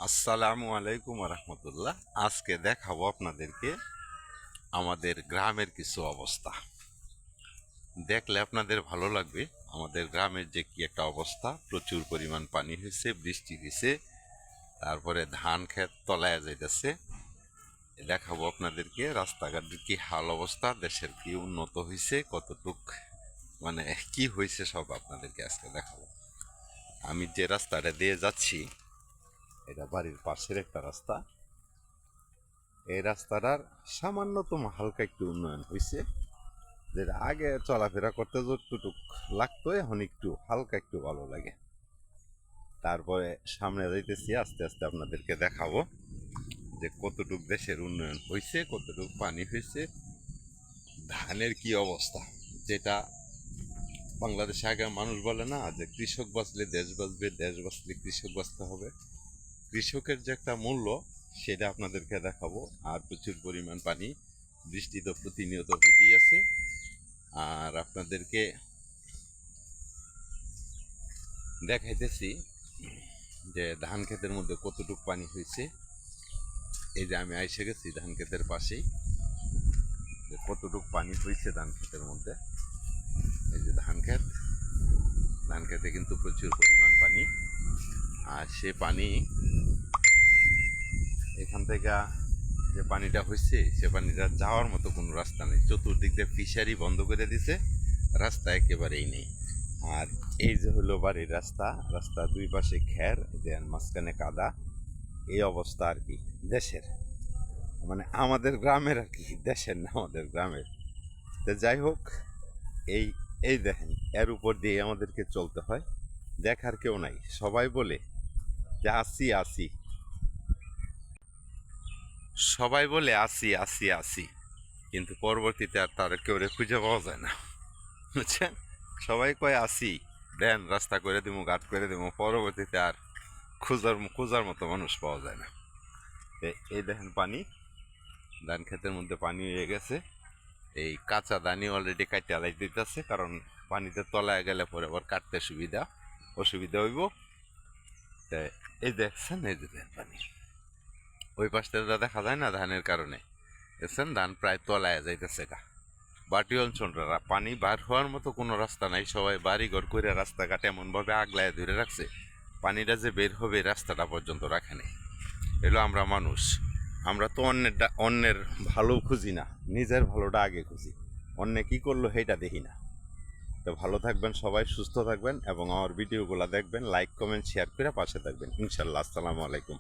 আসসালামু আলাইকুম রহমতুল্লাহ। আজকে দেখাবো আপনাদেরকে আমাদের গ্রামের কিছু অবস্থা। দেখলে আপনাদের ভালো লাগবে। আমাদের গ্রামের যে কি একটা অবস্থা, প্রচুর পরিমাণ পানি হয়েছে, বৃষ্টি হয়েছে, তারপরে ধান ক্ষেত তলায় যাইতেছে। দেখাবো আপনাদেরকে রাস্তাঘাটের কি হাল অবস্থা, দেশের কি উন্নত হয়েছে, কতটুক মানে কি হয়েছে সব আপনাদেরকে আজকে দেখাবো। আমি যে রাস্তাটা দিয়ে যাচ্ছি এটা বাড়ির পাশের একটা রাস্তা। এই রাস্তাটার সামান্যতম হালকা একটু উন্নয়ন হয়েছে, যেটা আগে চলাফেরা করতে যতটুক লাগতো এখন একটু হালকা একটু ভালো লাগে। তারপরে সামনে যাইতেছি, আস্তে আস্তে আপনাদেরকে দেখাবো যে কতটুক দেশের উন্নয়ন হয়েছে, কতটুক পানি হয়েছে, ধানের কি অবস্থা। যেটা বাংলাদেশে আগে মানুষ বলে না যে কৃষক বাঁচলে দেশ বাঁচবে, দেশ বাঁচলে কৃষক বাঁচতে হবে। কৃষকের যে একটা মূল্য সেটা আপনাদেরকে দেখাবো। আর প্রচুর পরিমাণ পানি, বৃষ্টি তো প্রতিনিয়ত হইতেই আছে। আর আপনাদেরকে দেখাইতেছি যে ধান ক্ষেতের মধ্যে কতটুকু পানি হয়েছে। এই যে আমি আইসে গেছি ধান ক্ষেতের পাশেই, যে কতটুকু পানি হয়েছে ধান ক্ষেতের মধ্যে। এই যে ধান ক্ষেত, ধান ক্ষেতে কিন্তু প্রচুর পরিমাণ পানি। আর সে পানি এখান থেকে যে পানিটা হয়েছে সে পানিটা যাওয়ার মতো কোনো রাস্তা নেই। চতুর্দিক দিয়ে ফিশারি বন্ধ করে দিছে, রাস্তা একেবারেই নেই। আর এই যে হলো বাড়ির রাস্তা, রাস্তার দুই পাশে খ্যার, দেন মাঝখানে কাদা। এই অবস্থা আর কি দেশের, মানে আমাদের গ্রামের আর কি, দেশের না, আমাদের গ্রামের। তো যাই হোক, এই এই দেখেন, এর উপর দিয়ে আমাদেরকে চলতে হয়। দেখার কেউ নাই, সবাই বলে যে আসি আসি, সবাই বলে আসি আসি আসি, কিন্তু পরবর্তীতে আর তার কেউ খুঁজে পাওয়া যায় না, বুঝছেন। সবাই কয় আসি, দেন রাস্তা করে দেবো, ঘাট করে দেবো, পরবর্তীতে আর খোঁজার মতো মানুষ পাওয়া যায় না। এই দেখেন পানি, ধান ক্ষেতের মধ্যে পানি হয়ে গেছে। এই কাঁচা ধানই অলরেডি কাটতে আলাই দিতেছে, কারণ পানিতে তলায় গেলে পরে আবার কাটতে অসুবিধা হইব। এই দেখছেন, এই যে দেন পানি ওই পাশটা দেখা যায় না ধানের কারণে, দেখছেন ধান প্রায় তলায় যাইতেছে গা। বাটি অঞ্চলরা পানি বার হওয়ার মতো কোনো রাস্তা নাই, সবাই বাড়িঘর করে রাস্তাঘাট এমনভাবে আগলায় ধরে রাখছে, পানিটা যে বের হবে রাস্তাটা পর্যন্ত রাখে নেই। এলো আমরা মানুষ, আমরা তো অন্যের ভালো খুঁজি না, নিজের ভালোটা আগে খুঁজি। অন্য কি করলো সেইটা দেখি না। তো ভালো থাকবেন সবাই, সুস্থ থাকবেন এবং আমার ভিডিওগুলো দেখবেন, লাইক কমেন্ট শেয়ার করে পাশে থাকবেন ইনশাল্লাহ। আসসালামু আলাইকুম।